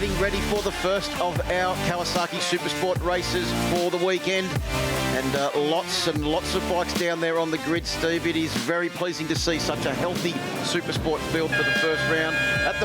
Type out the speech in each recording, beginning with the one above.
getting ready for the first of our Kawasaki Supersport races for the weekend. And lots and lots of bikes down there on the grid, Steve. It is very pleasing to see such a healthy Supersport field for the first round. At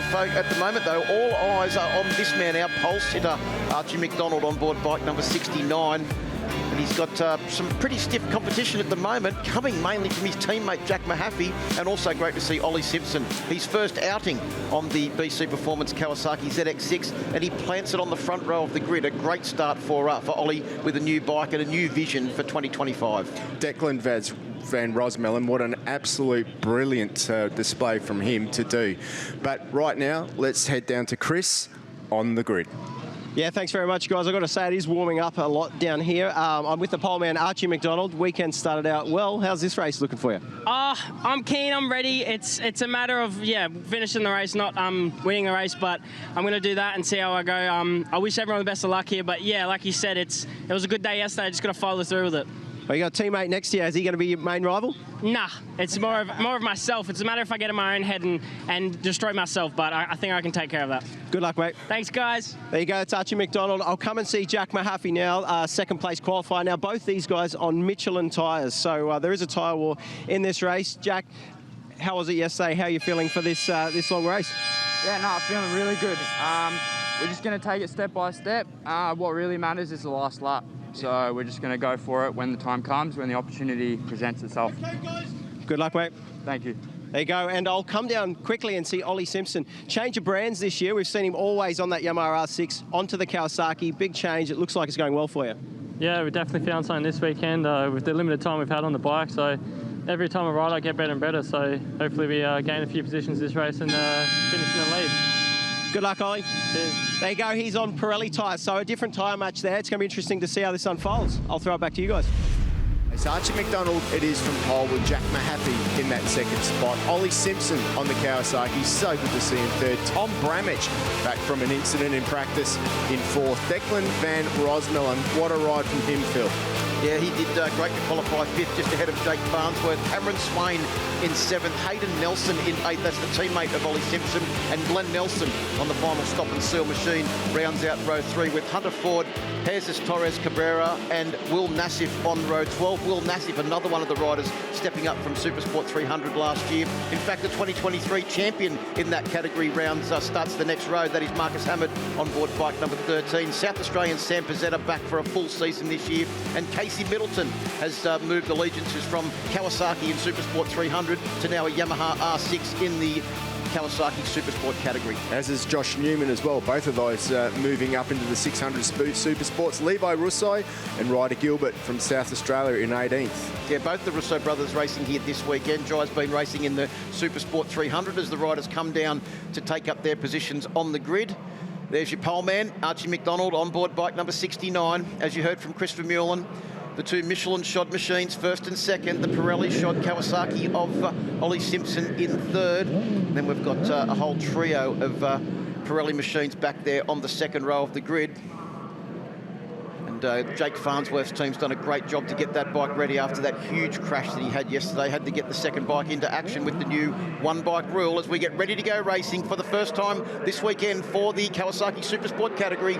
the moment, though, all eyes are on this man, our pole sitter, Archie McDonald, on board bike number 69. And he's got some pretty stiff competition at the moment, coming mainly from his teammate Jack Mahaffey, and also great to see Ollie Simpson. His first outing on the BC Performance Kawasaki ZX6, and he plants it on the front row of the grid. A great start for Ollie with a new bike and a new vision for 2025. Declan Van Rosmellen, what an absolute brilliant display from him to do. But right now, let's head down to Chris on the grid. Yeah, thanks very much, guys. I've got to say, it is warming up a lot down here. I'm with the pole man, Archie McDonald. Weekend started out well. How's this race looking for you? I'm keen, I'm ready. It's a matter of, finishing the race, not winning the race, but I'm going to do that and see how I go. I wish everyone the best of luck here, but yeah, like you said, it was a good day yesterday. I just got to follow through with it. Well, you got a teammate next to you. Is he going to be your main rival? Nah, it's more of myself. It's a matter if I get in my own head and destroy myself, but I think I can take care of that. Good luck, mate. Thanks, guys. There you go. It's Archie McDonald. I'll come and see Jack Mahaffey now, second place qualifier. Now, both these guys on Michelin tyres, so there is a tyre war in this race. Jack, how was it yesterday? How are you feeling for this long race? Yeah, no, I'm feeling really good. We're just going to take it step by step. What really matters is the last lap. So we're just going to go for it when the time comes, when the opportunity presents itself. Good luck, mate. Thank you. There you go. And I'll come down quickly and see Ollie Simpson. Change of brands this year. We've seen him always on that Yamaha R6, onto the Kawasaki. Big change. It looks like it's going well for you. Yeah, we definitely found something this weekend with the limited time we've had on the bike. So every time I ride, I get better and better. So hopefully we gain a few positions this race and finish in the lead. Good luck, Ollie. Cheers. There you go. He's on Pirelli tyres, so a different tyre match there. It's going to be interesting to see how this unfolds. I'll throw it back to you guys. It's Archie McDonald. It is from pole with Jack Mahaffey in that second spot. Ollie Simpson on the Kawasaki. So good to see him third. Tom Bramage back from an incident in practice in fourth. Declan Van Rosmellen. What a ride from him, Phil. Yeah, he did great to qualify fifth, just ahead of Jake Farnsworth. Cameron Swain in seventh. Hayden Nelson in eighth. That's the teammate of Ollie Simpson. And Glenn Nelson on the final stop and seal machine rounds out row 3 with Hunter Ford, Jesus Torres Cabrera and Will Nassif on row 12. Will Nassif, another one of the riders stepping up from Supersport 300 last year. In fact, the 2023 champion in that category starts the next row. That is Marcus Hammond on board bike number 13. South Australian Sam Pizzetta back for a full season this year. And Casey Middleton has moved allegiances from Kawasaki in Supersport 300 to now a Yamaha R6 in the Kawasaki Supersport category. As is Josh Newman as well. Both of those moving up into the 600 Supersports. Levi Russo and Ryder Gilbert from South Australia in 18th. Yeah, both the Russo brothers racing here this weekend. Jai's been racing in the Supersport 300 as the riders come down to take up their positions on the grid. There's your pole man, Archie McDonald, on board bike number 69. As you heard from Christopher Mullen, the two Michelin shod machines, first and second. The Pirelli shod Kawasaki of Ollie Simpson in third. And then we've got a whole trio of Pirelli machines back there on the second row of the grid. And Jake Farnsworth's team's done a great job to get that bike ready after that huge crash that he had yesterday. Had to get the second bike into action with the new one-bike rule as we get ready to go racing for the first time this weekend for the Kawasaki Supersport category.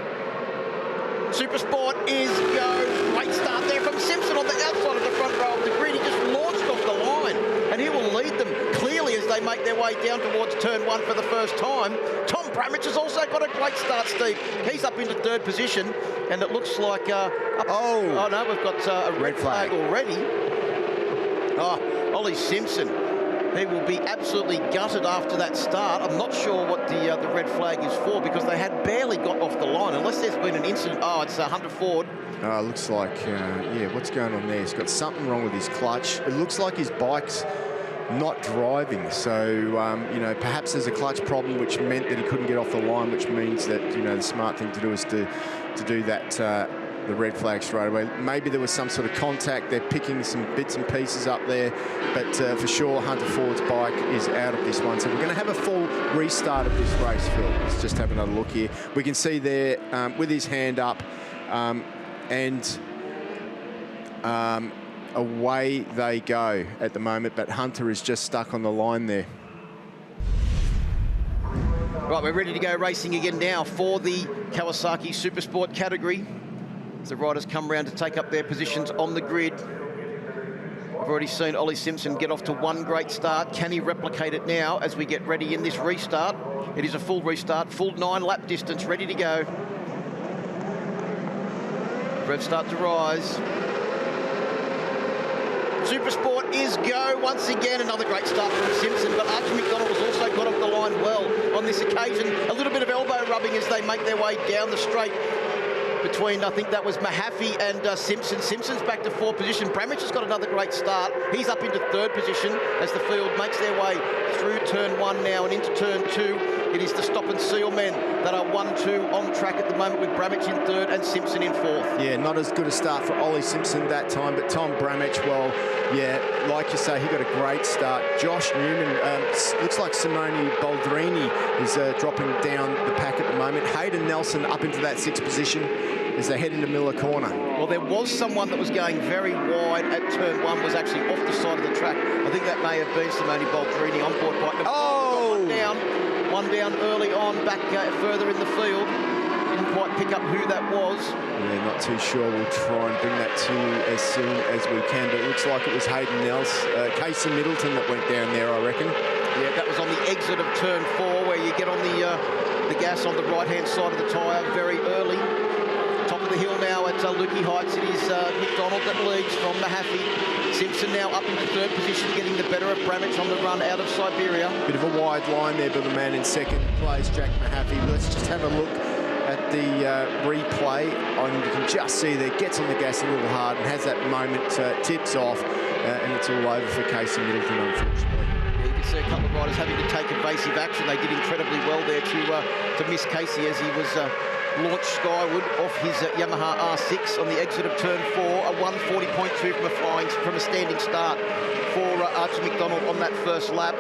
Supersport is go. Great start there from Simpson on the outside of the front row of the grid. He just launched off the line, and he will lead them clearly as they make their way down towards turn 1 for the first time. Tom Bramage has also got a great start, Steve. He's up into third position, and it looks like... oh no, we've got a red flag already. Oh, Ollie Simpson. He will be absolutely gutted after that start. I'm not sure what the red flag is for because they had barely got off the line, unless there's been an incident. Oh, it's Hunter Ford. Looks like, yeah, what's going on there? He's got something wrong with his clutch. It looks like his bike's not driving. So, you know, perhaps there's a clutch problem, which meant that he couldn't get off the line, which means that, you know, the smart thing to do is to do that, the red flag straight away. Maybe there was some sort of contact. They're picking some bits and pieces up there, but for sure Hunter Ford's bike is out of this one. So we're going to have a full restart of this race, Phil. Let's just have another look here. We can see there with his hand up and away they go at the moment, but Hunter is just stuck on the line there. Right, we're ready to go racing again now for the Kawasaki Supersport category. As the riders come round to take up their positions on the grid. We've already seen Ollie Simpson get off to one great start. Can he replicate it now as we get ready in this restart? It is a full restart, full 9-lap distance, ready to go. Revs start to rise. Supersport is go once again. Another great start from Simpson, but Archie McDonald has also got off the line well on this occasion. A little bit of elbow rubbing as they make their way down the straight between, I think that was Mahaffey and Simpson. Simpson's back to 4th position. Bramich has got another great start. He's up into 3rd position as the field makes their way through turn 1 now and into turn 2. It is the stop and seal men that are 1-2 on track at the moment, with Bramich in 3rd and Simpson in 4th. Yeah, not as good a start for Ollie Simpson that time, but Tom Bramich, well, yeah, like you say, he got a great start. Josh Newman, looks like Simone Baldrini is dropping down the pack at the moment. Hayden Nelson up into that 6th position as they head into Miller Corner. Well, there was someone that was going very wide at turn 1, was actually off the side of the track. I think that may have been Simone Baldrini on board bike. Oh! One down early on, back further in the field. Didn't quite pick up who that was. Yeah, not too sure. We'll try and bring that to you as soon as we can, but it looks like it was Hayden Nelson, Casey Middleton that went down there, I reckon. Yeah, that was on the exit of turn 4, where you get on the gas on the right-hand side of the tyre very early. Top of the hill now at Lukey Heights. It is McDonald that leads from Mahaffey. Simpson now up into 3rd position, getting the better of Bramich on the run out of Siberia. Bit of a wide line there, but the man in 2nd plays Jack Mahaffey. Let's just have a look at the replay. And you can just see there, gets on the gas a little hard and has that moment, tips off, and it's all over for Casey Middleton, unfortunately. Yeah, you can see a couple of riders having to take evasive action. They did incredibly well there to miss Casey as he was launched skyward off his Yamaha R6 on the exit of turn 4. A 140.2 from a standing start for Archie McDonald on that first lap.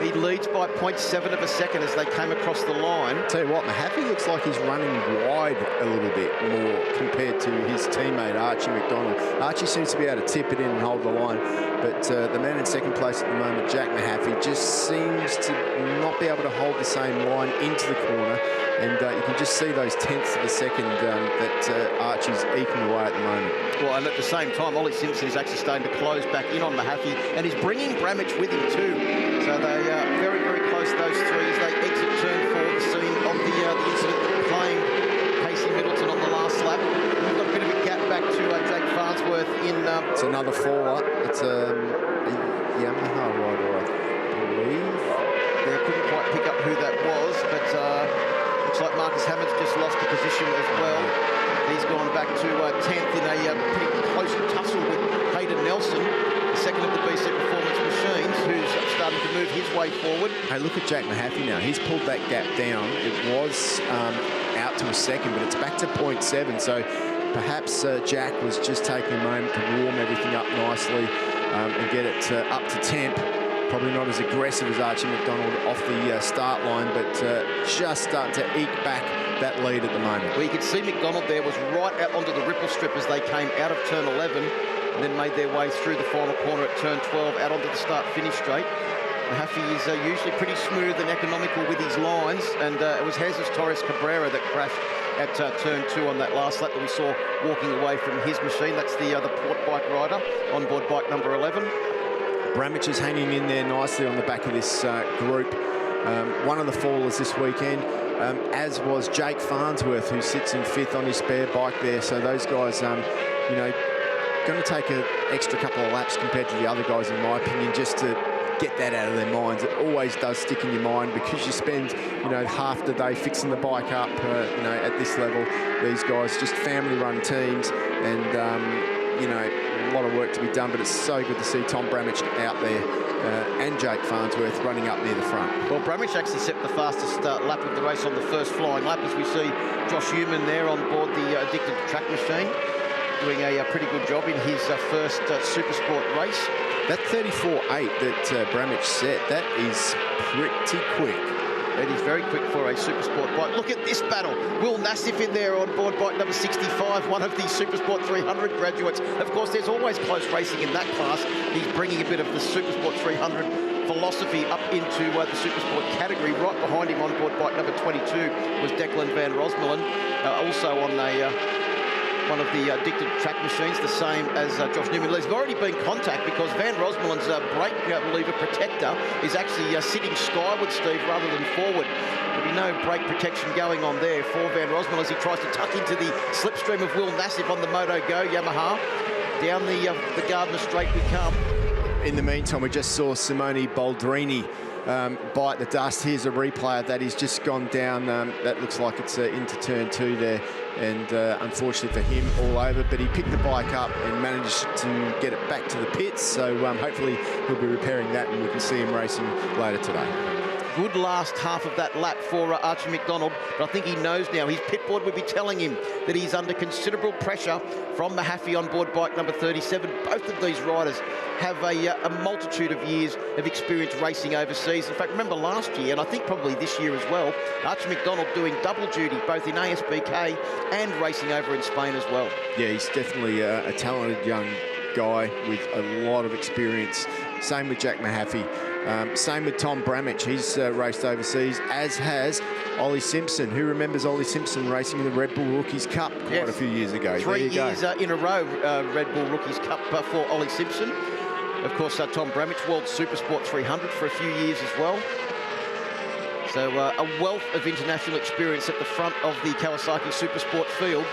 He leads by 0.7 of a second as they came across the line. Tell you what, Mahaffey looks like he's running wide a little bit more compared to his teammate Archie McDonald. Archie seems to be able to tip it in and hold the line, but the man in 2nd place at the moment, Jack Mahaffey, just seems to not be able to hold the same line into the corner. And you can just see those tenths of a second that Archie's eking away at the moment. Well, and at the same time, Ollie Simpson is actually starting to close back in on Mahaffey, and he's bringing Bramich with him too. So they are very, very close, those three, as they exit turn 4, the scene of the incident that claimed Casey Middleton on the last lap. And we've got a bit of a gap back to Jake Farnsworth in... it's another faller. It's a Yamaha rider, I believe. They couldn't quite pick up who that was, but... looks like Marcus Hammond's just lost the position as well. He's gone back to 10th in a pretty close tussle with Hayden Nelson, the 2nd of the BC Performance Machines, who's starting to move his way forward. Hey, look at Jack Mahaffey now. He's pulled that gap down. It was out to a 2nd, but it's back to 0.7. So perhaps Jack was just taking a moment to warm everything up nicely and get it up to temp. Probably not as aggressive as Archie McDonald off the start line, but just starting to eke back that lead at the moment. Well, you could see McDonald there was right out onto the ripple strip as they came out of turn 11 and then made their way through the final corner at turn 12 out onto the start-finish straight. Mahaffey is usually pretty smooth and economical with his lines, and it was Jesus Torres Cabrera that crashed at turn 2 on that last lap that we saw walking away from his machine. That's the port bike rider on board bike number 11. Bramich is hanging in there nicely on the back of this group. One of the fallers this weekend, as was Jake Farnsworth, who sits in 5th on his spare bike there. So those guys, you know, going to take an extra couple of laps compared to the other guys, in my opinion, just to get that out of their minds. It always does stick in your mind because you spend, you know, half the day fixing the bike up, you know, at this level. These guys, just family-run teams, and, you know, a lot of work to be done, but it's so good to see Tom Bramich out there and Jake Farnsworth running up near the front. Well, Bramich actually set the fastest lap of the race on the first flying lap, as we see Josh Human there on board the Addicted to Track machine, doing a pretty good job in his first Supersport race. That 34.8 that Bramich set, that is pretty quick. It is very quick for a Supersport bike. Look at this battle. Will Nassif in there on board bike number 65, one of the Supersport 300 graduates. Of course, there's always close racing in that class. He's bringing a bit of the Supersport 300 philosophy up into the Supersport category. Right behind him on board bike number 22 was Declan van Rosmalen, also on one of the addicted track machines, the same as Josh Newman. There's already been contact because Van Rosmalen's brake lever protector is actually sitting skyward, Steve, rather than forward. There'll be no brake protection going on there for Van Rosmalen as he tries to tuck into the slipstream of Will Nassif on the Moto Go Yamaha. Down the Gardner Straight we come. In the meantime, we just saw Simone Baldrini bite the dust. Here's a replay of that. He's just gone down. That looks like it's into turn 2 there. And unfortunately for him, all over. But he picked the bike up and managed to get it back to the pits. So hopefully he'll be repairing that and we can see him racing later today. Good last half of that lap for Archie McDonald, but I think he knows now. His pit board would be telling him that he's under considerable pressure from Mahaffey on board bike number 37. Both of these riders have a multitude of years of experience racing overseas. In fact, remember last year, and I think probably this year as well, Archie McDonald doing double duty, both in ASBK and racing over in Spain as well. Yeah, he's definitely a talented young guy with a lot of experience. Same with Jack Mahaffey. Same with Tom Bramich. He's raced overseas, as has Ollie Simpson. Who remembers Ollie Simpson racing in the Red Bull Rookies Cup quite a few years ago? 3 years in a row, Red Bull Rookies Cup for Ollie Simpson. Of course, Tom Bramich, World Supersport 300 for a few years as well. So a wealth of international experience at the front of the Kawasaki Supersport field.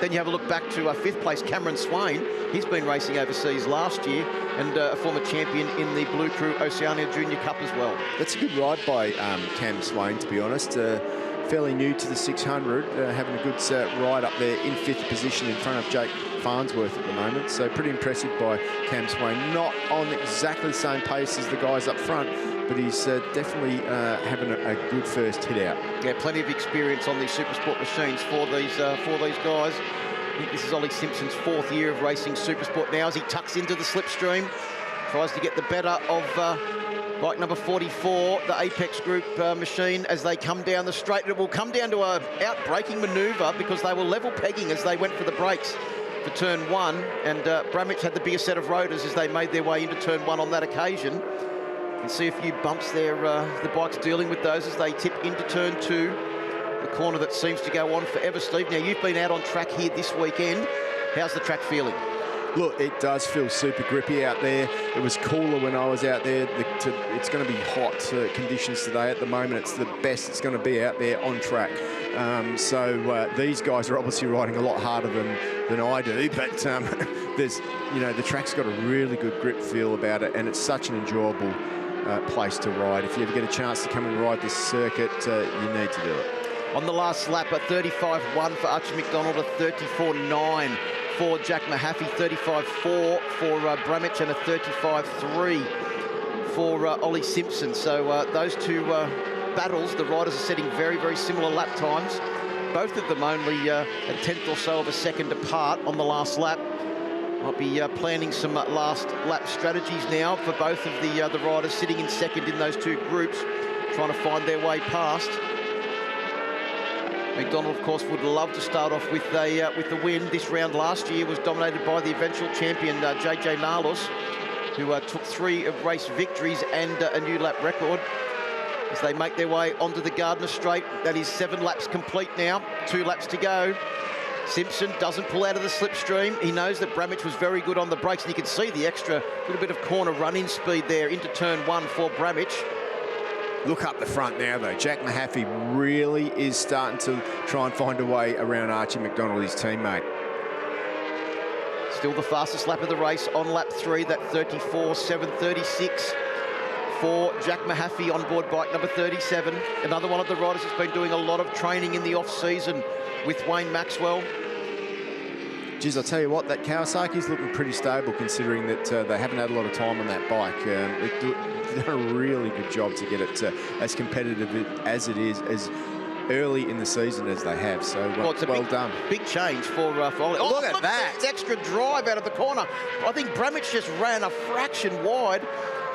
Then you have a look back to 5th place, Cameron Swain. He's been racing overseas last year and a former champion in the Blue Crew Oceania Junior Cup as well. That's a good ride by Cam Swain, to be honest. Fairly new to the 600, having a good ride up there in 5th position in front of Jake Farnsworth at the moment. So pretty impressive by Cam Swain. Not on exactly the same pace as the guys up front, but he's definitely having a good first hit out. Yeah, plenty of experience on these Supersport machines for these guys. I think this is Ollie Simpson's 4th year of racing Supersport now as he tucks into the slipstream, tries to get the better of bike number 44, the Apex Group machine, as they come down the straight. It will come down to a out-braking manoeuvre because they were level pegging as they went for the brakes for turn 1, and Bramich had the bigger set of rotors as they made their way into turn 1 on that occasion. You can see a few bumps there, the bike's dealing with those as they tip into turn 2. The corner that seems to go on forever, Steve. Now, you've been out on track here this weekend. How's the track feeling? Look, it does feel super grippy out there. It was cooler when I was out there. It's going to be hot conditions today. At the moment, it's the best it's going to be out there on track. So these guys are obviously riding a lot harder than I do, but there's, the track's got a really good grip feel about it, and it's such an enjoyable place to ride. If you ever get a chance to come and ride this circuit, you need to do it. On the last lap, a 35.1 for Archie McDonald, a 34.9 for Jack Mahaffey, 35.4 for Bramich, and a 35.3 for Ollie Simpson. So those two battles, the riders are setting very, very similar lap times. Both of them only a tenth or so of a second apart on the last lap. Might be planning some last lap strategies now for both of the riders sitting in second in those two groups, trying to find their way past. McDonald, of course, would love to start off with the win. This round last year was dominated by the eventual champion, JJ Nalos, who took 3 race victories and a new lap record. As they make their way onto the Gardner Straight, that is 7 laps complete now, 2 laps to go. Simpson doesn't pull out of the slipstream. He knows that Bramich was very good on the brakes, and you can see the extra little bit of corner run-in speed there into turn 1 for Bramich. Look up the front now, though. Jack Mahaffey really is starting to try and find a way around Archie McDonald, his teammate. Still the fastest lap of the race on lap 3, that 34.736 for Jack Mahaffey on board bike number 37. Another one of the riders that's been doing a lot of training in the off-season with Wayne Maxwell. Geez, I'll tell you what, that Kawasaki's looking pretty stable considering that they haven't had a lot of time on that bike. They've done a really good job to get it as competitive as it is, as early in the season as they have. So well done. Big change for Ollie. Look at that. Extra drive out of the corner. I think Bramich just ran a fraction wide.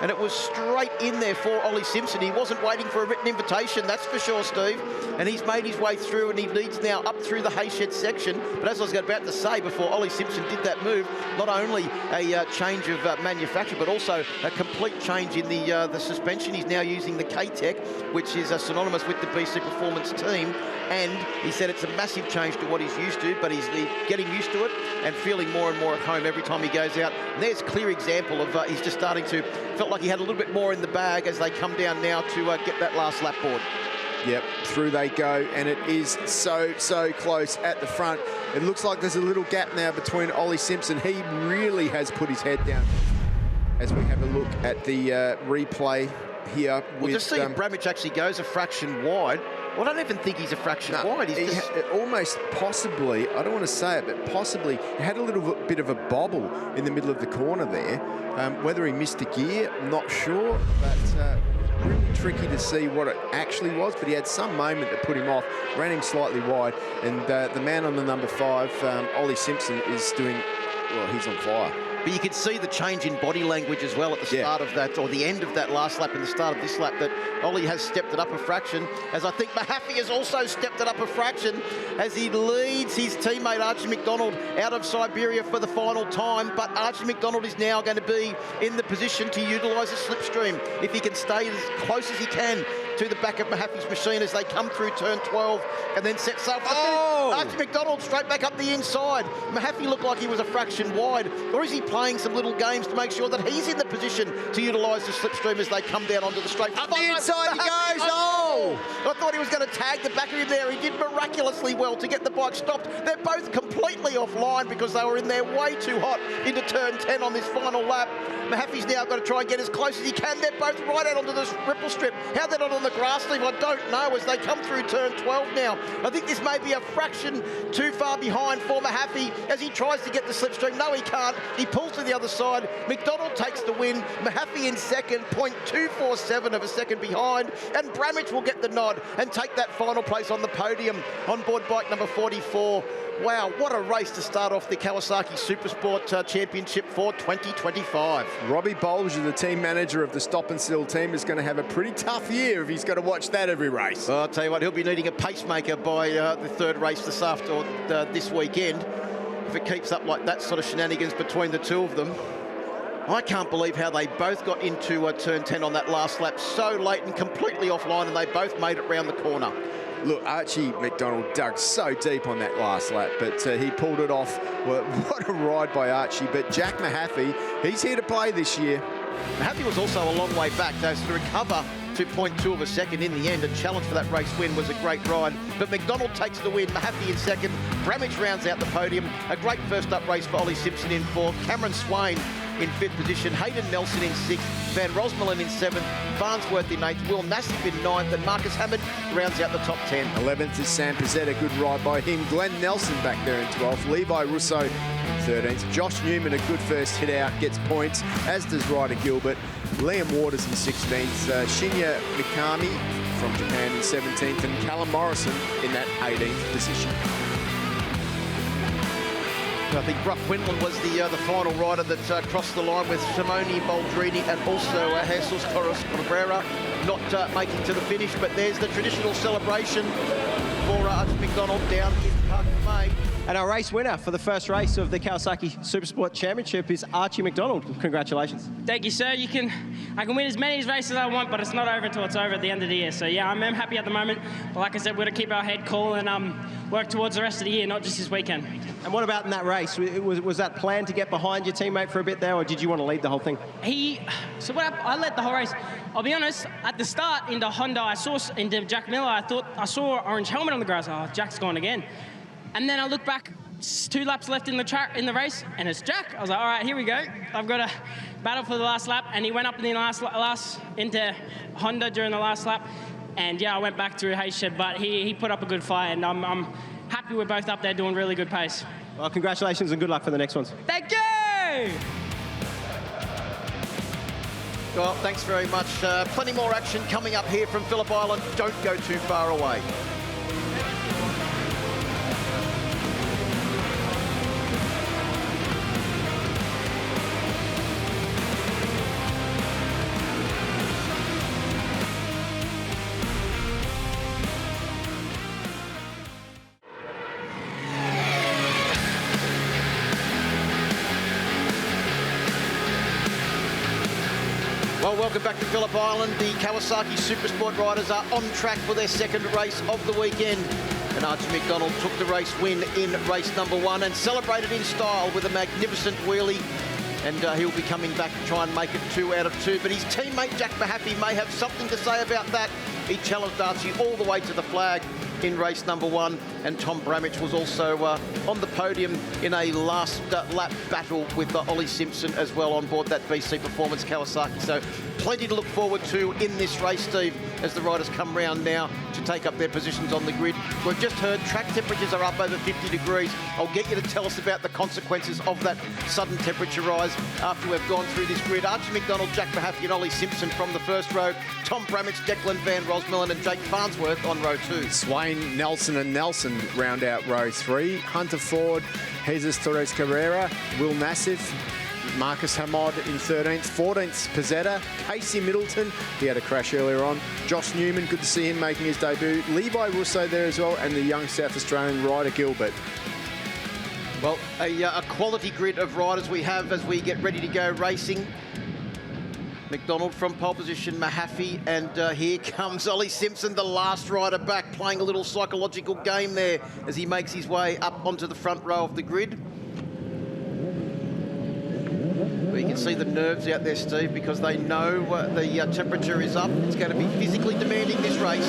and it was straight in there for Ollie Simpson. He wasn't waiting for a written invitation, that's for sure, Steve. And he's made his way through, and he leads now up through the Hayshed section. But as I was about to say before Ollie Simpson did that move, not only a change of manufacturer, but also a complete change in the suspension. He's now using the Hi-Tec, which is synonymous with the BC Performance team. And he said it's a massive change to what he's used to, but he's getting used to it and feeling more and more at home every time he goes out. And there's a clear example of he's just starting to, felt like he had a little bit more in the bag as they come down now to get that last lap board. Yep, through they go, and it is so close at the front. It looks like there's a little gap now between Ollie Simpson. He really has put his head down. As we have a look at the replay here. We'll just see if Bramich actually goes a fraction wide. Well, I don't even think he's a fraction wide. He's just... almost possibly, I don't want to say it, but possibly had a little bit of a bobble in the middle of the corner there. Whether he missed a gear, I'm not sure, but really tricky to see what it actually was, but he had some moment that put him off, ran him slightly wide, and the man on the number 5, Ollie Simpson, is doing, well, he's on fire. But you can see the change in body language as well at the start of that, or the end of that last lap and the start of this lap, that Ollie has stepped it up a fraction, as I think Mahaffey has also stepped it up a fraction as he leads his teammate Archie McDonald out of Siberia for the final time. But Archie McDonald is now going to be in the position to utilise the slipstream if he can stay as close as he can to the back of Mahaffey's machine as they come through turn 12 and then set sail. Archie McDonald straight back up the inside. Mahaffey looked like he was a fraction wide, or is he playing some little games to make sure that he's in the position to utilise the slipstream as they come down onto the straight? Up the inside he goes! Oh! I thought he was going to tag the back of him there. He did miraculously well to get the bike stopped. They're both completely offline because they were in there way too hot into turn 10 on this final lap. Mahaffey's now got to try and get as close as he can. They're both right out onto this ripple strip. How they're not on the grass sleeve, I don't know, as they come through turn 12 now. I think this may be a fraction too far behind for Mahaffey as he tries to get the slipstream. No, he can't. He pulls to the other side. McDonald takes the win. Mahaffey in second, 0.247 of a second behind. And Bramich will get the nod and take that final place on the podium on board bike number 44. Wow, what a race to start off the Kawasaki Supersport Championship for 2025. Robbie Bolger, the team manager of the Stop and Still team, is going to have a pretty tough year if he's got to watch that every race. Well, I'll tell you what, he'll be needing a pacemaker by the third race this weekend. If it keeps up like that sort of shenanigans between the two of them. I can't believe how they both got into turn 10 on that last lap so late and completely offline, and they both made it round the corner. Look, Archie McDonald dug so deep on that last lap, but he pulled it off. Well, what a ride by Archie. But Jack Mahaffey, he's here to play this year. Mahaffey was also a long way back, though, so to recover to 0.2 of a second in the end and challenge for that race win was a great ride. But McDonald takes the win, Mahaffey in second, Bramich rounds out the podium. A great first up race for Ollie Simpson in fourth, Cameron Swain in fifth position, Hayden Nelson in sixth, Van Rosmalen in seventh, Farnsworth in eighth, Will Nassif in ninth, and Marcus Hammond rounds out the top 10. 11th is Sam Pizzetta, good ride by him. Glenn Nelson back there in 12th, Levi Russo in 13th, Josh Newman, a good first hit out, gets points, as does Ryder Gilbert. Liam Waters in 16th, Shinya Mikami from Japan in 17th, and Callum Morrison in that 18th position. I think Brock Quinlan was the final rider that crossed the line with Simone Baldrini and also Jesus Torres Cabrera not making to the finish. But there's the traditional celebration for Archie McDonald down in Park May. And our race winner for the first race of the Kawasaki Supersport Championship is Archie McDonald. Congratulations. Thank you, sir. I can win as many races as I want, but it's not over until it's over at the end of the year. So yeah, I'm happy at the moment. But like I said, we're going to keep our head cool and work towards the rest of the year, not just this weekend. And what about in that race? Was that planned to get behind your teammate for a bit there, or did you want to lead the whole thing? So what happened, I led the whole race. I'll be honest, at the start in the Honda, into Jack Miller, I thought I saw an orange helmet on the grass. Oh, Jack's gone again. And then I look back, 2 laps left in the race, and it's Jack. I was like, all right, here we go. I've got to battle for the last lap. And he went up in the last into Honda during the last lap. And yeah, I went back through Hayshed, but he put up a good fight, and I'm happy we're both up there doing really good pace. Well, congratulations and good luck for the next ones. Thank you! Well, thanks very much. Plenty more action coming up here from Phillip Island. Don't go too far away. Well, welcome back to Phillip Island. The Kawasaki Supersport riders are on track for their second race of the weekend. And Archie McDonald took the race win in race number 1 and celebrated in style with a magnificent wheelie. And he'll be coming back to try and make it 2 out of 2. But his teammate Jack Mahaffey may have something to say about that. He challenged Archie all the way to the flag in race number 1, and Tom Bramich was also on the podium in a last lap battle with Ollie Simpson as well on board that BC Performance Kawasaki. So plenty to look forward to in this race, Steve, as the riders come round now to take up their positions on the grid. We've just heard track temperatures are up over 50 degrees. I'll get you to tell us about the consequences of that sudden temperature rise after we've gone through this grid. Archie McDonald, Jack Mahaffey and Ollie Simpson from the first row. Tom Bramich, Declan Van Rosmellen and Jake Farnsworth on row 2. Swain, Nelson and Nelson round out row 3. Hunter Ford, Jesus Torres Carrera, Will Nassif, Marcus Hamad in 13th. 14th, Pizzetta. Casey Middleton, he had a crash earlier on. Josh Newman, good to see him making his debut. Levi Russo there as well, and the young South Australian Ryder Gilbert. Well, a quality grid of riders we have as we get ready to go racing. McDonald from pole position, Mahaffey, and here comes Ollie Simpson, the last rider back, playing a little psychological game there as he makes his way up onto the front row of the grid. Well, you can see the nerves out there, Steve, because they know the temperature is up. It's going to be physically demanding this race.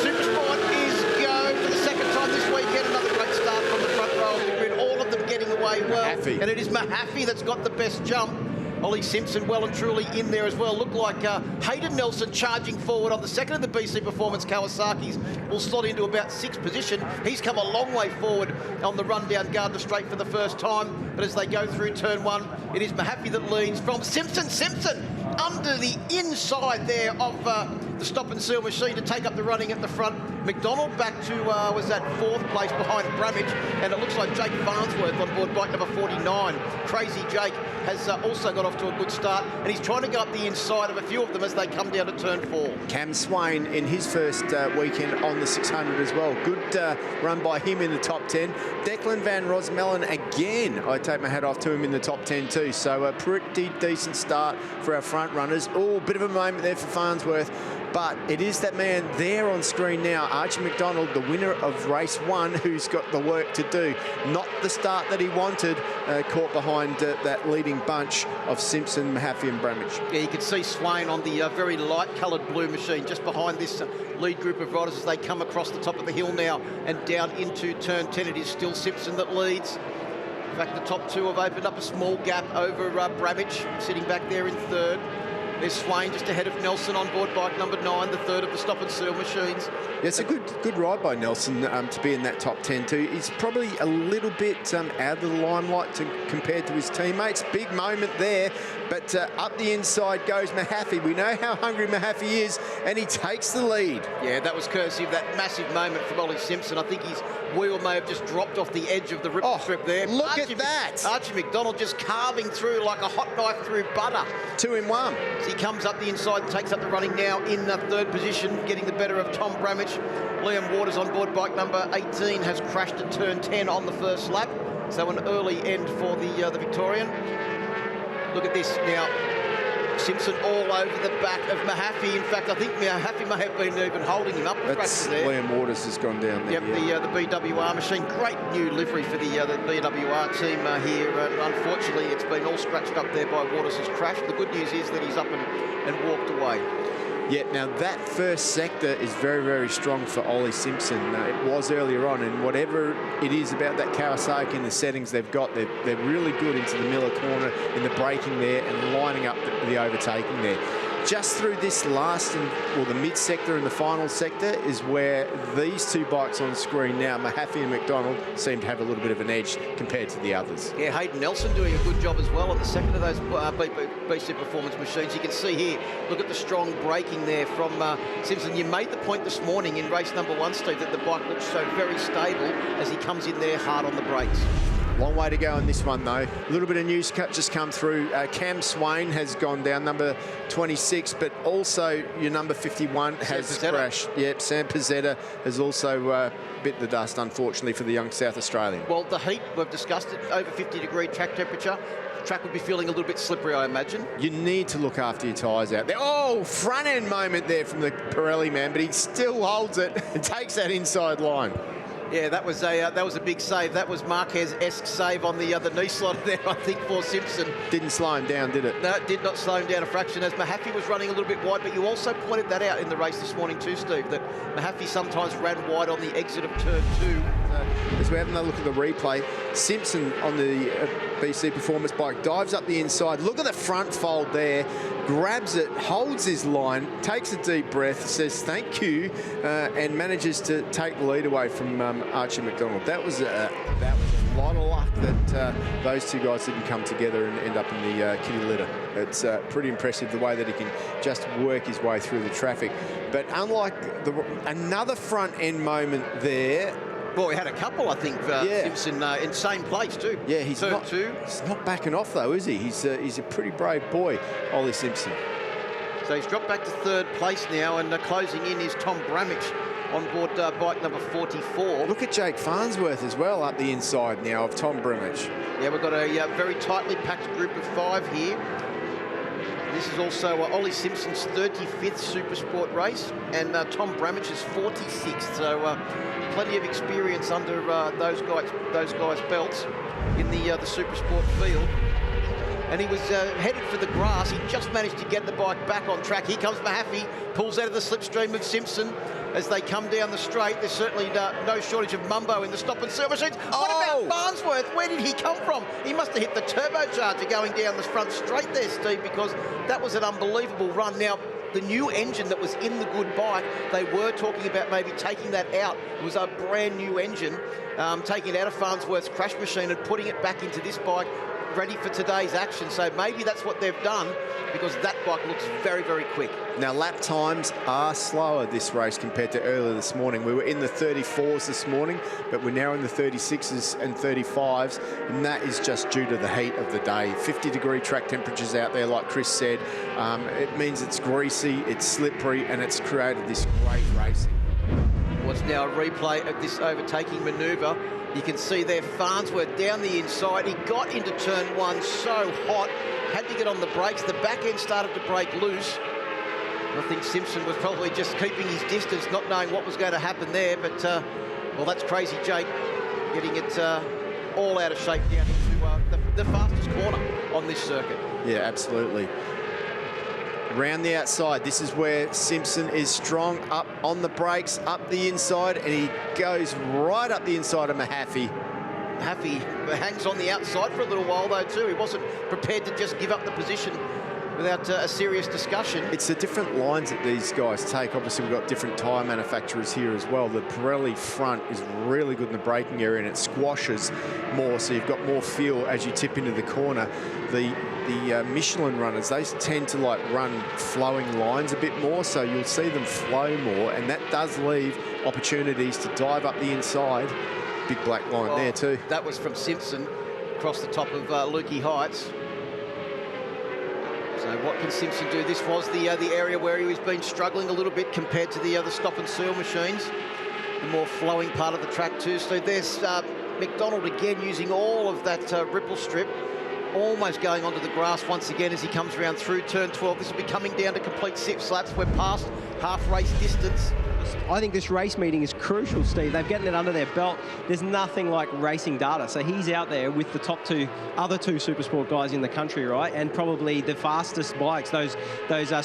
Supersport is go for the second time this weekend. Another great start from the front row of the grid. All of them getting away well. Mahaffey. And it is Mahaffey that's got the best jump. Ollie Simpson well and truly in there as well. Looked like Hayden Nelson charging forward on the second of the BC Performance Kawasaki's will slot into about 6th position. He's come a long way forward on the run down Gardner Straight for the first time. But as they go through turn 1, it is Mahaffey that leads from Simpson. Simpson under the inside there of the stop and seal machine to take up the running at the front. McDonald back to, was that 4th place behind Bramich, and it looks like Jake Farnsworth on board bike number 49. Crazy Jake has also got off to a good start, and he's trying to go up the inside of a few of them as they come down to turn 4. Cam Swain in his first weekend on the 600 as well. Good run by him in the top 10. Declan Van Rosmellen again, I take my hat off to him in the top 10 too. So a pretty decent start for our front runners. Oh, bit of a moment there for Farnsworth. But it is that man there on screen now, Archie McDonald, the winner of race 1, who's got the work to do. Not the start that he wanted, caught behind that leading bunch of Simpson, Mahaffey and Bramich. Yeah, you can see Swain on the very light-coloured blue machine just behind this lead group of riders as they come across the top of the hill now and down into turn 10. It is still Simpson that leads. In fact, the top 2 have opened up a small gap over Bramich, sitting back there in 3rd. There's Swain just ahead of Nelson on board bike number 9, the 3rd of the stop and seal machines. Yeah, it's a good ride by Nelson to be in that top 10 too. He's probably a little bit out of the limelight compared to his teammates. Big moment there, but up the inside goes Mahaffey. We know how hungry Mahaffey is, and he takes the lead. Yeah, that was courtesy of that massive moment from Ollie Simpson. I think his wheel may have just dropped off the edge of the ripple strip there. Look at that! Archie McDonald just carving through like a hot knife through butter. 2 in 1. He comes up the inside, takes up the running now in the 3rd position, getting the better of Tom Bramich. Liam Waters on board bike number 18 has crashed at turn 10 on the first lap. So an early end for the Victorian. Look at this now. Simpson all over the back of Mahaffey. In fact, I think Mahaffey may have been even holding him up. That's Liam Waters has gone down there. Yep, yeah. the BWR machine. Great new livery for the BWR team here. Unfortunately, it's been all scratched up there by Waters' crash. The good news is that he's up and walked away. Yeah, now that first sector is very, very strong for Ollie Simpson. It was earlier on, and whatever it is about that Kawasaki and the settings they've got, they're really good into the Miller corner in the braking there and lining up the overtaking there. Just through this last or the mid sector and the final sector is where these 2 bikes on screen now, Mahaffey and McDonald, seem to have a little bit of an edge compared to the others. Yeah, Hayden Nelson doing a good job as well on the second of those BC Performance machines. You can see here, look at the strong braking there from Simpson. You made the point this morning in race number 1, Steve, that the bike looks so very stable as he comes in there hard on the brakes. Long way to go on this one, though. A little bit of news just come through. Cam Swain has gone down, number 26, but also your number 51 has crashed. Yep, Sam Pizzetta has also bit the dust, unfortunately, for the young South Australian. Well, the heat, we've discussed it, over 50-degree track temperature. The track would be feeling a little bit slippery, I imagine. You need to look after your tyres out there. Oh, front end moment there from the Pirelli man, but he still holds it and takes that inside line. Yeah, that was a big save. That was Marquez-esque save on the knee slot there, I think, for Simpson. Didn't slow him down, did it? No, it did not slow him down a fraction, as Mahaffey was running a little bit wide, but you also pointed that out in the race this morning too, Steve, that Mahaffey sometimes ran wide on the exit of turn 2. As we have another look at the replay, Simpson on the BC Performance bike dives up the inside. Look at the front fold there, grabs it, holds his line, takes a deep breath, says thank you, and manages to take the lead away from Archie McDonald. That was a lot of luck that those two guys didn't come together and end up in the kitty litter. It's pretty impressive the way that he can just work his way through the traffic. But unlike another front end moment there. Well, we had a couple, I think, Simpson in same place too. Yeah, he's turn not 2. He's not backing off though, is he? He's a pretty brave boy, Ollie Simpson. So he's dropped back to 3rd place now, and closing in is Tom Bramich on board bike number 44. Look at Jake Farnsworth as well up the inside now of Tom Bramich. Yeah, we've got a very tightly packed group of 5 here. This is also Ollie Simpson's 35th Supersport race, and Tom Bramich's 46th. So plenty of experience under those guys' belts in the Supersport field. And he was headed for the grass. He just managed to get the bike back on track. Here comes Mahaffey, pulls out of the slipstream of Simpson as they come down the straight. There's certainly no shortage of mumbo in the stop and seal machines. What about Farnsworth? Where did he come from? He must have hit the turbocharger going down the front straight there, Steve, because that was an unbelievable run. Now, the new engine that was in the good bike, they were talking about maybe taking that out. It was a brand new engine, taking it out of Farnsworth's crash machine and putting it back into this bike, ready for today's action. So maybe that's what they've done, because that bike looks very, very quick. Now, lap times are slower this race compared to earlier this morning. We were in the 34s this morning, but we're now in the 36s and 35s, and that is just due to the heat of the day. 50-degree track temperatures out there, like Chris said. It means it's greasy, it's slippery, and it's created this great racing. What's now a replay of this overtaking manoeuvre. You can see there Farnsworth down the inside. He got into turn 1 so hot, had to get on the brakes. The back end started to break loose. I think Simpson was probably just keeping his distance, not knowing what was going to happen there. But, well, that's Crazy Jake getting it all out of shape down into the fastest corner on this circuit. Yeah, absolutely. Round the outside, this is where Simpson is strong, up on the brakes, up the inside, and he goes right up the inside of Mahaffey. Mahaffey hangs on the outside for a little while though too. He wasn't prepared to just give up the position without a serious discussion. It's the different lines that these guys take. Obviously, we've got different tyre manufacturers here as well. The Pirelli front is really good in the braking area, and it squashes more, so you've got more feel as you tip into the corner. The Michelin runners, they tend to like run flowing lines a bit more, so you'll see them flow more, and that does leave opportunities to dive up the inside. Big black line there too. That was from Simpson across the top of Lukey Heights. So what can Simpson do? This was the area where he was been struggling a little bit compared to the other stop and seal machines. The more flowing part of the track too. So there's McDonald again using all of that ripple strip, almost going onto the grass once again as he comes around through turn 12. This will be coming down to complete 6 laps. We're past half race distance. I think this race meeting is crucial, Steve. They've gotten it under their belt. There's nothing like racing data. So he's out there with the other two Supersport guys in the country, right? And probably the fastest bikes, those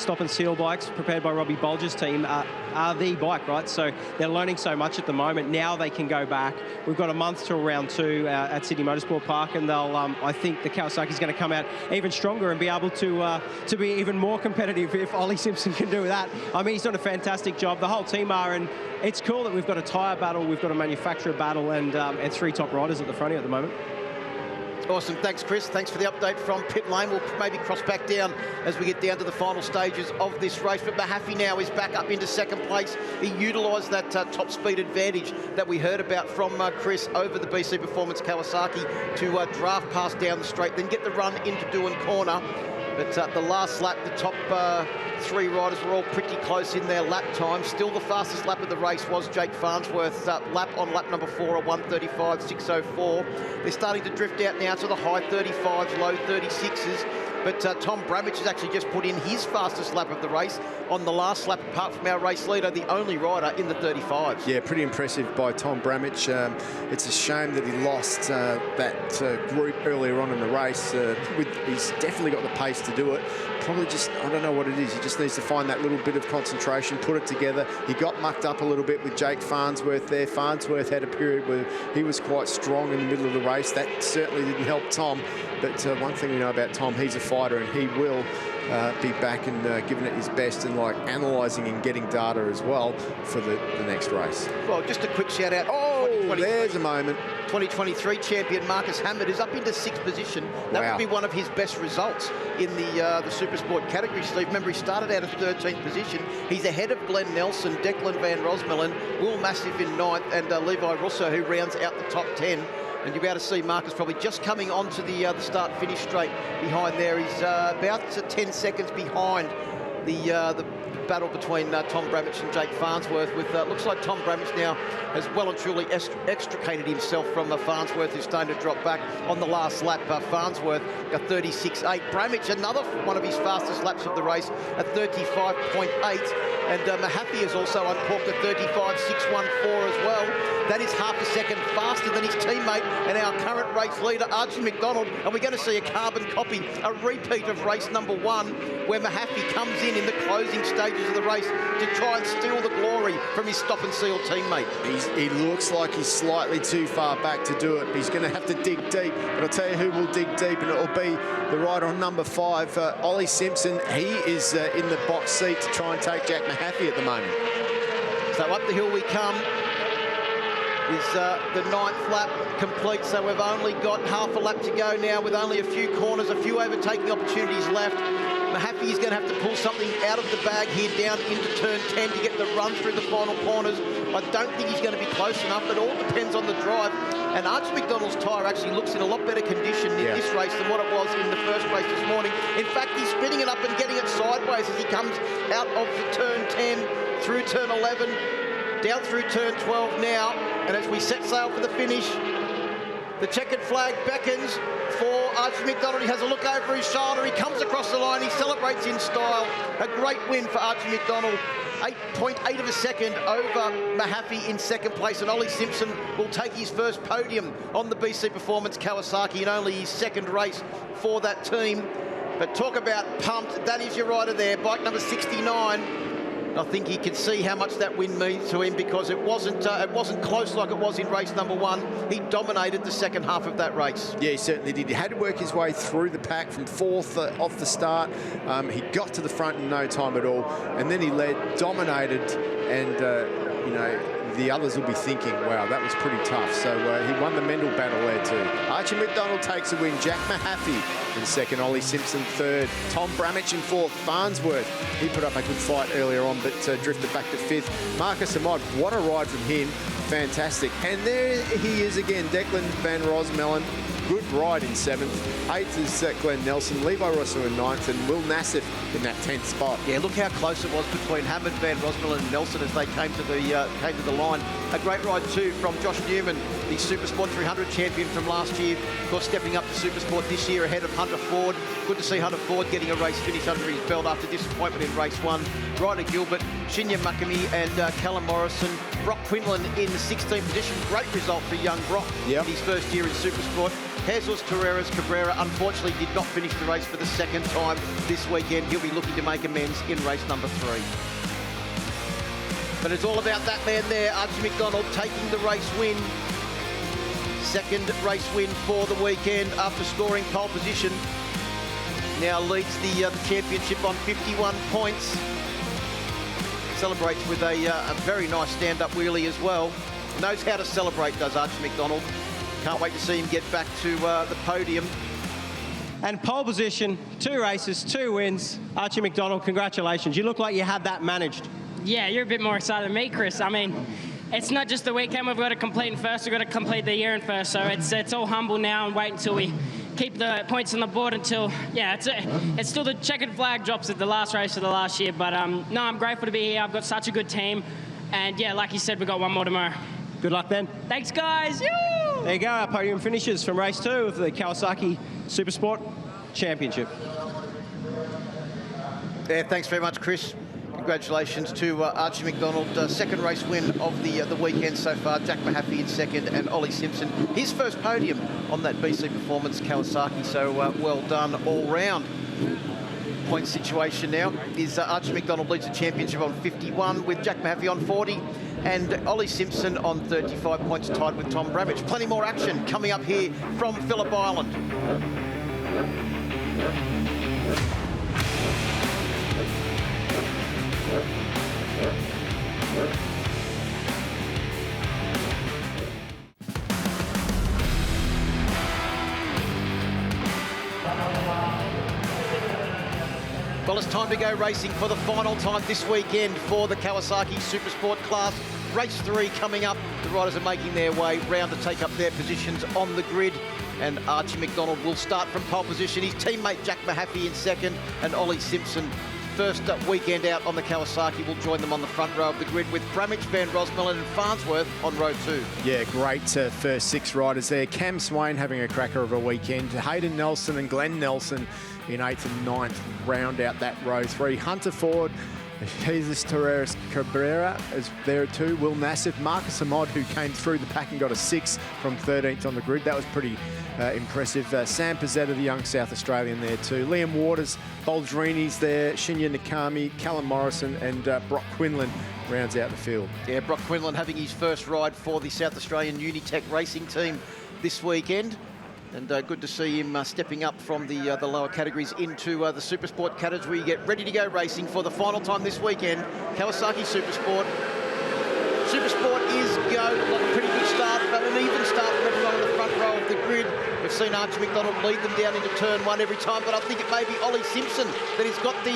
stop and seal bikes prepared by Robbie Bolger's team are the bike, right? So they're learning so much at the moment. Now they can go back. We've got a month till round 2 at Sydney Motorsport Park, and they'll, I think the Kawasaki's going to come out even stronger and be able to be even more competitive if Ollie Simpson can do that. I mean, he's done a fantastic job. The whole team are, and it's cool that we've got a tyre battle, we've got a manufacturer battle, and 3 top riders at the front here at the moment. Awesome, thanks Chris. Thanks for the update from pit lane. We'll maybe cross back down as we get down to the final stages of this race. But Mahaffey now is back up into second place. He utilised that top speed advantage that we heard about from Chris over the BC Performance Kawasaki to draft past down the straight, then get the run into Doohan Corner. But the last lap, the top three riders were all pretty close in their lap time. Still the fastest lap of the race was Jake Farnsworth's lap on lap number 4, a 1:35.604. They're starting to drift out now to the high 35s, low 36s. But Tom Bramich has actually just put in his fastest lap of the race on the last lap, apart from our race leader, the only rider in the 35s. Yeah, pretty impressive by Tom Bramich. It's a shame that he lost that group earlier on in the race. He's definitely got the pace to do it. Probably just, I don't know what it is. He just needs to find that little bit of concentration, put it together. He got mucked up a little bit with Jake Farnsworth there. Farnsworth had a period where he was quite strong in the middle of the race. That certainly didn't help Tom. But one thing we know about Tom, he's a fighter, and he will be back and giving it his best and like analysing and getting data as well for the next race. Well, just a quick shout out. Oh, there's a moment. 2023 champion Marcus Hammond is up into 6th position. That Wow. would be one of his best results in the Supersport category, Steve. Remember, he started out at 13th position. He's ahead of Glenn Nelson, Declan Van Rosmelen, Will Massive in 9th, and Levi Russo, who rounds out the top 10. And you'll be able to see Marcus probably just coming onto the start-finish straight behind there. He's about 10 seconds behind the battle between Tom Bramich and Jake Farnsworth. With looks like Tom Bramich now has well and truly extricated himself from Farnsworth, who's starting to drop back on the last lap. Farnsworth a 36.8. Bramich, another one of his fastest laps of the race, at 35.8. And Mahaffey has also uncorked a 35.614 as well. That is half a second faster than his teammate and our current race leader, Archie McDonald. And we're going to see a carbon copy, a repeat of race number 1, where Mahaffey comes in the closing stages of the race to try and steal the glory from his stop-and-seal teammate. He looks like he's slightly too far back to do it. He's going to have to dig deep. But I'll tell you who will dig deep, and it'll be the rider on number 5, Ollie Simpson. He is in the box seat to try and take Jack Mahaffey at the moment. So up the hill we come. Is the 9th lap complete, so we've only got half a lap to go now with only a few corners, a few overtaking opportunities left. Mahaffey is going to have to pull something out of the bag here down into turn 10 to get the run through the final corners. I don't think he's going to be close enough. It all depends on the drive. And Archie McDonald's tyre actually looks in a lot better condition in this race than what it was in the first race this morning. In fact, he's spinning it up and getting it sideways as he comes out of the turn 10 through turn 11, down through turn 12 now. And as we set sail for the finish, the checkered flag beckons for Archie McDonald. He has a look over his shoulder. He comes across the line. He celebrates in style. A great win for Archie McDonald. 8.8 of a second over Mahaffey in second place. And Ollie Simpson will take his first podium on the BC Performance Kawasaki in only his second race for that team. But talk about pumped. That is your rider there, bike number 69. I think he can see how much that win means to him, because it wasn't close like it was in race number 1. He dominated the second half of that race. Yeah, he certainly did. He had to work his way through the pack from 4th off the start. He got to the front in no time at all, and then he led, dominated, and you know, the others will be thinking, wow, that was pretty tough. So he won the mental battle there too. Archie McDonald takes a win. Jack Mahaffey in second. Ollie Simpson third. Tom Bramich in 4th. Farnsworth, he put up a good fight earlier on, but drifted back to 5th. Marcus Amod, what a ride from him. Fantastic. And there he is again, Declan Van Rosmelen. Good ride in 7th. 8th is Glenn Nelson, Levi Russo in 9th, and Will Nassif in that 10th spot. Yeah, look how close it was between Hammond, Van Rosmelen and Nelson as they came to the line. A great ride too from Josh Newman, the Supersport 300 champion from last year. Of course, stepping up to Supersport this year ahead of Hunter Ford. Good to see Hunter Ford getting a race finish under his belt after disappointment in race 1. Ryder Gilbert, Shinya Makami and Callum Morrison. Brock Quinlan in the 16th position. Great result for young Brock in his first year in Supersport. Jesus Torres Cabrera unfortunately did not finish the race for the second time this weekend. He'll be looking to make amends in race number 3. But it's all about that man there, Archie McDonald, taking the race win. Second race win for the weekend after scoring pole position. Now leads the championship on 51 points. Celebrates with a very nice stand-up wheelie as well. Knows how to celebrate, does Archie McDonald. Can't wait to see him get back to the podium. And pole position, 2 races, 2 wins. Archie McDonald, congratulations. You look like you had that managed. Yeah, you're a bit more excited than me, Chris. I mean, it's not just the weekend we've got to complete in first, we've got to complete the year in first. So it's all humble now and wait until we keep the points on the board until, yeah, it's still the checkered flag drops at the last race of the last year. But no, I'm grateful to be here. I've got such a good team. And yeah, like you said, we've got one more tomorrow. Good luck then. Thanks, guys. Yoo! There you go, our podium finishes from race 2 of the Kawasaki Supersport Championship. Yeah, thanks very much, Chris. Congratulations to Archie McDonald, second race win of the weekend so far. Jack Mahaffey in second, and Ollie Simpson, his first podium on that BC Performance Kawasaki. So well done all round. Point situation now is Archie McDonald leads the championship on 51 with Jack Mahaffey on 40. And Ollie Simpson on 35 points, tied with Tom Bramage. Plenty more action coming up here from Phillip Island. Well, it's time to go racing for the final time this weekend for the Kawasaki Supersport class. Race 3 coming up. The riders are making their way round to take up their positions on the grid. And Archie McDonald will start from pole position. His teammate Jack Mahaffey in second, and Ollie Simpson, first weekend out on the Kawasaki, will join them on the front row of the grid with Bramage, Van Rosmelen and Farnsworth on row 2. Yeah, great first 6 riders there. Cam Swain having a cracker of a weekend. Hayden Nelson and Glenn Nelson in 8th and 9th round out that row 3. Hunter Ford, Jesus Torres Cabrera is there too. Will Nassif, Marcus Amod, who came through the pack and got a 6th from 13th on the grid. That was pretty impressive. Sam Pizzetta, the young South Australian, there too. Liam Waters, Boldrini's there. Shinya Nakami, Callum Morrison and Brock Quinlan rounds out the field. Yeah, Brock Quinlan having his first ride for the South Australian Unitec racing team this weekend. And good to see him stepping up from the lower categories into the Supersport category. Get ready to go racing for the final time this weekend. Kawasaki Supersport. Supersport is go. Got a pretty good start, but an even start from everyone on the front row of the grid. We've seen Archie McDonald lead them down into turn 1 every time, but I think it may be Ollie Simpson that he's got the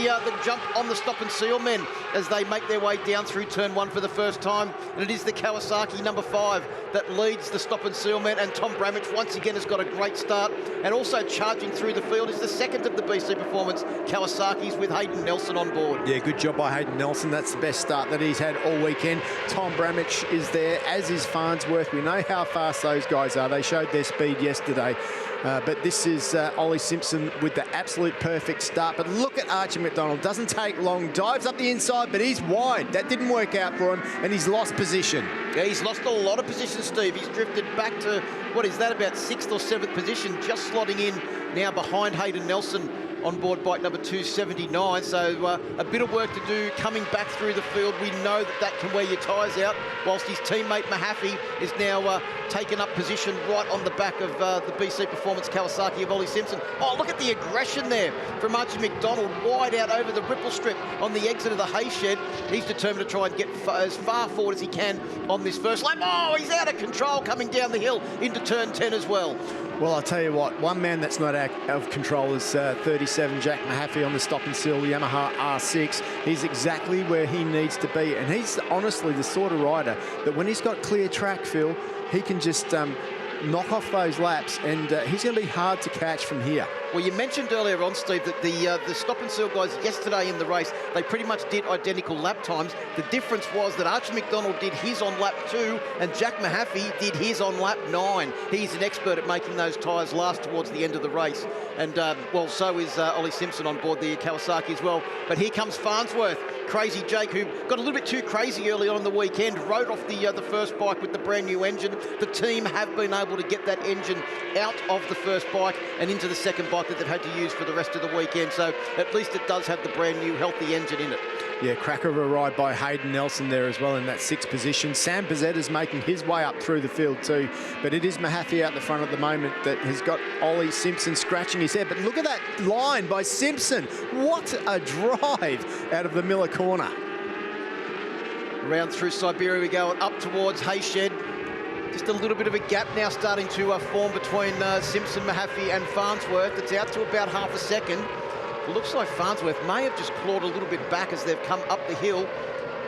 jump on the stop and seal men as they make their way down through turn 1 for the first time. And it is the Kawasaki number 5 that leads the stop and seal men, and Tom Bramage once again has got a great start. And also charging through the field is the second of the BC Performance Kawasaki's with Hayden Nelson on board. Yeah, good job by Hayden Nelson. That's the best start that he's had all weekend. Tom Bramage is there, as is Farnsworth. We know how fast those guys are. They showed their speed yesterday. But this is Ollie Simpson with the absolute perfect start. But look at Archie McDonald. Doesn't take long. Dives up the inside, but he's wide. That didn't work out for him, and he's lost position. Yeah, he's lost a lot of position, Steve. He's drifted back to, what is that, about 6th or 7th position, just slotting in now behind Hayden Nelson on board bike number 279. So a bit of work to do coming back through the field. We know that can wear your tyres out, whilst his teammate Mahaffey is now taken up position right on the back of the BC Performance Kawasaki of Ollie Simpson. Oh, look at the aggression there from Archie McDonald, wide out over the ripple strip on the exit of the hay shed. He's determined to try and get as far forward as he can on this first lap. Oh, he's out of control coming down the hill into turn 10 as well. Well, I'll tell you what, one man that's not out of control is 37, Jack Mahaffey on the stop and seal Yamaha R6. He's exactly where he needs to be, and he's honestly the sort of rider that when he's got clear track, Phil, he can just knock off those laps, and he's going to be hard to catch from here. Well, you mentioned earlier on, Steve, that the stop and seal guys yesterday in the race, they pretty much did identical lap times. The difference was that Archie McDonald did his on lap 2 and Jack Mahaffey did his on lap 9. He's an expert at making those tyres last towards the end of the race. And, well, so is Ollie Simpson on board the Kawasaki as well. But here comes Farnsworth. Crazy Jake, who got a little bit too crazy early on in the weekend, rode off the first bike with the brand new engine. The team have been able to get that engine out of the first bike and into the second bike that they've had to use for the rest of the weekend. So at least it does have the brand new healthy engine in it. Yeah, cracker of a ride by Hayden Nelson there as well in that 6th position. Sam Pizzetta's making his way up through the field too. But it is Mahaffey out the front at the moment that has got Ollie Simpson scratching his head. But look at that line by Simpson. What a drive out of the Miller corner. Around through Siberia we go and up towards Hayshed. Just a little bit of a gap now starting to form between Simpson, Mahaffey and Farnsworth. It's out to about half a second. It looks like Farnsworth may have just clawed a little bit back as they've come up the hill.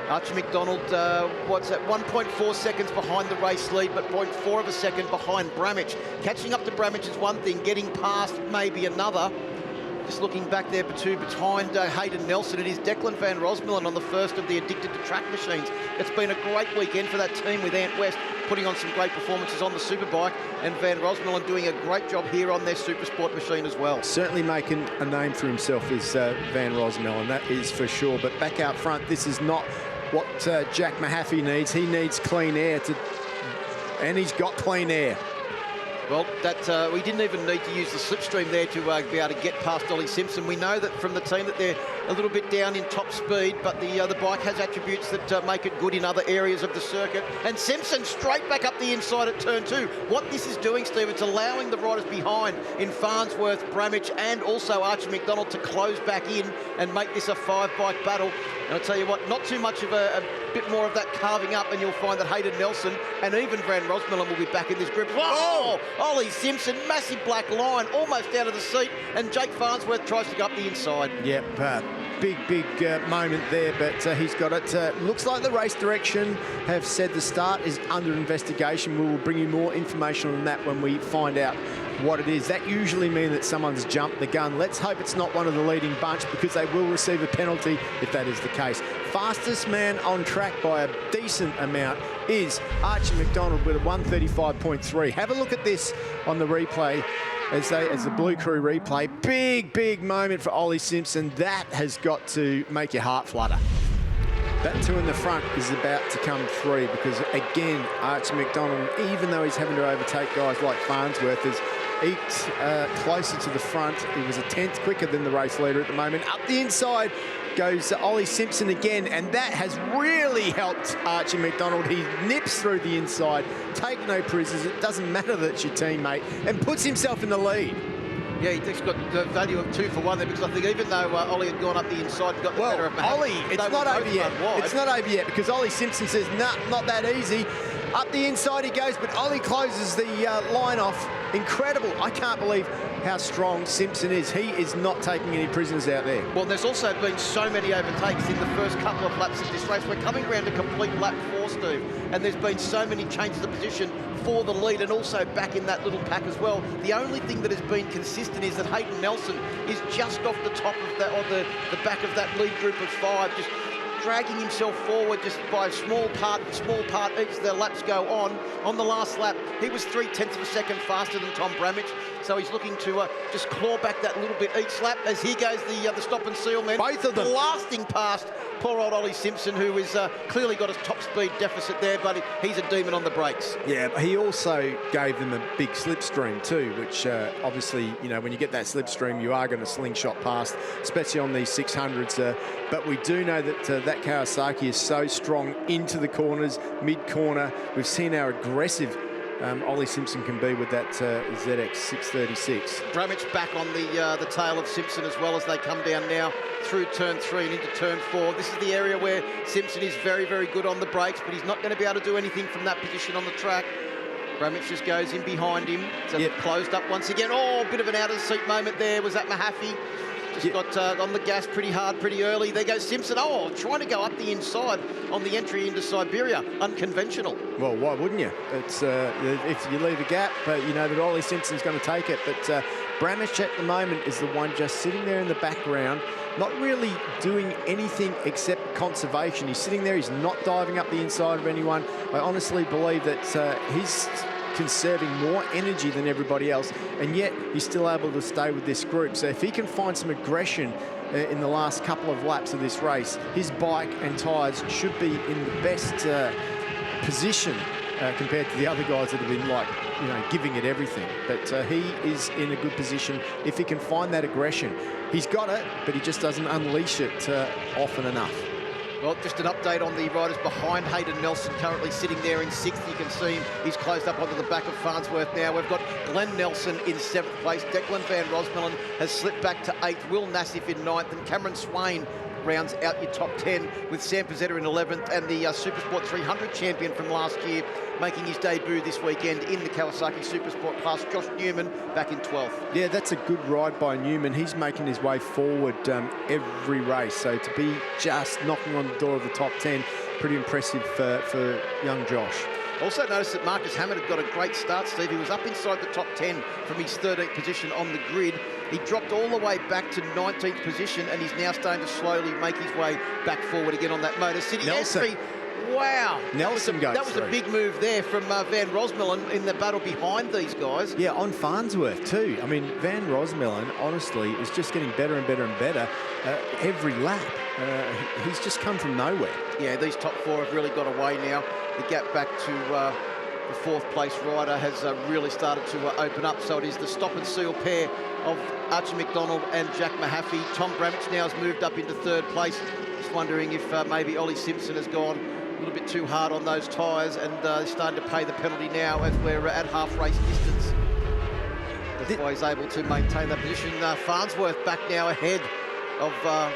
Archie McDonald, 1.4 seconds behind the race lead, but 0.4 of a second behind Bramich. Catching up to Bramich is one thing, getting past maybe another. Just looking back there behind Hayden Nelson, it is Declan Van Rosmelen on the first of the Addicted to Track machines. It's been a great weekend for that team with Ant West putting on some great performances on the Superbike, and Van Rosmelen doing a great job here on their Supersport machine as well. Certainly making a name for himself is Van Rosmelen, that is for sure. But back out front, this is not what Jack Mahaffey needs. He needs clean air, and he's got clean air. Well, we didn't even need to use the slipstream there to be able to get past Ollie Simpson. We know that from the team that they're a little bit down in top speed, but the bike has attributes that make it good in other areas of the circuit. And Simpson straight back up the inside at turn 2. What this is doing, Steve, it's allowing the riders behind in Farnsworth, Bramich and also Archie McDonald to close back in and make this a 5-bike battle. And I'll tell you what, not too much of a bit more of that carving up, and you'll find that Hayden Nelson and even Van Rosmelen will be back in this group. Whoa! Ollie Simpson, massive black line, almost out of the seat, and Jake Farnsworth tries to go up the inside. Yep, big moment there, but he's got it. Looks like the race direction have said the start is under investigation. We will bring you more information on that when we find out what it is. That usually means that someone's jumped the gun. Let's hope it's not one of the leading bunch, because they will receive a penalty if that is the case. Fastest man on track by a decent amount is Archie McDonald with a 1:35.3. Have a look at this on the replay as the Blue Crew replay. Big moment for Ollie Simpson. That has got to make your heart flutter. That 2 in the front is about to come through, because again, Archie McDonald, even though he's having to overtake guys like Farnsworth, has eked closer to the front. He was a 10th quicker than the race leader at the moment. Up the inside goes Ollie Simpson again, and that has really helped Archie McDonald. He nips through the inside, take no prisoners, it doesn't matter that it's your teammate, and puts himself in the lead. Yeah, he's got the value of 2 for 1 there, because I think even though Ollie had gone up the inside and got the better of Mahaffey, Ollie, it's not over yet. It's not over yet, because Ollie Simpson says, nah, not that easy. Up the inside he goes, but Ollie closes the line off. Incredible. I can't believe how strong Simpson is. He is not taking any prisoners out there. Well, there's also been so many overtakes in the first couple of laps of this race. We're coming around to complete lap 4, Steve, and there's been so many changes of position for the lead and also back in that little pack as well. The only thing that has been consistent is that Hayden Nelson is just off the top of that, or the back of that lead group of 5, just dragging himself forward just by a small part each of their laps go on. On the last lap, he was 0.3 of a second faster than Tom Bramich, so he's looking to just claw back that little bit each lap as here goes the stop and seal men. Both of them. Blasting past poor old Ollie Simpson, who is clearly got a top speed deficit there, but he's a demon on the brakes. Yeah, but he also gave them a big slipstream too, which obviously, you know, when you get that slipstream, you are going to slingshot past, especially on these 600s. But we do know that that Kawasaki is so strong into the corners, mid-corner. We've seen how aggressive Ollie Simpson can be with that ZX 636. Bramich back on the tail of Simpson as well as they come down now through turn 3 and into turn 4. This is the area where Simpson is very good on the brakes, but he's not going to be able to do anything from that position on the track. Bramich just goes in behind him. So they've closed up once again. Oh, a bit of an out of the seat moment there. Was that Mahaffey? Just got on the gas pretty hard, pretty early. There goes Simpson. Oh, trying to go up the inside on the entry into Siberia. Unconventional. Well, why wouldn't you? It's if you leave a gap, you know that Ollie Simpson's going to take it. But Bramich at the moment is the one just sitting there in the background, not really doing anything except conservation. He's sitting there. He's not diving up the inside of anyone. I honestly believe that he's conserving more energy than everybody else, and yet he's still able to stay with this group. So if he can find some aggression in the last couple of laps of this race, his bike and tyres should be in the best position compared to the other guys that have been giving it everything. But he is in a good position if he can find that aggression. He's got it, but he just doesn't unleash it often enough. Well, just an update on the riders behind Hayden Nelson, currently sitting there in 6th. You can see him. He's closed up onto the back of Farnsworth now. We've got Glenn Nelson in 7th place. Declan Van Rosmelen has slipped back to 8th. Will Nassif in 9th. And Cameron Swain rounds out your top 10, with Sam Pizzetta in 11th and the Supersport 300 champion from last year making his debut this weekend in the Kawasaki Supersport class, Josh Newman, back in 12th. Yeah, that's a good ride by Newman. He's making his way forward every race. So to be just knocking on the door of the top 10, pretty impressive for young Josh. Also noticed that Marcus Hammond had got a great start, Steve. He was up inside the top 10 from his 13th position on the grid. He dropped all the way back to 19th position, and he's now starting to slowly make his way back forward again on that Motor City Nelson. S3. Wow. Nelson that was a big move there from Van Rosmelen in the battle behind these guys. Yeah, on Farnsworth too. I mean, Van Rosmelen, honestly, is just getting better and better and better every lap. He's just come from nowhere. Yeah, these top four have really got away now. The gap back to the fourth place rider has really started to open up. So it is the stop and seal pair of Archie McDonald and Jack Mahaffey. Tom Bramich now has moved up into third place. Just wondering if maybe Ollie Simpson has gone a little bit too hard on those tyres and starting to pay the penalty now as we're at half race distance. That's why he's able to maintain that position. Farnsworth back now ahead of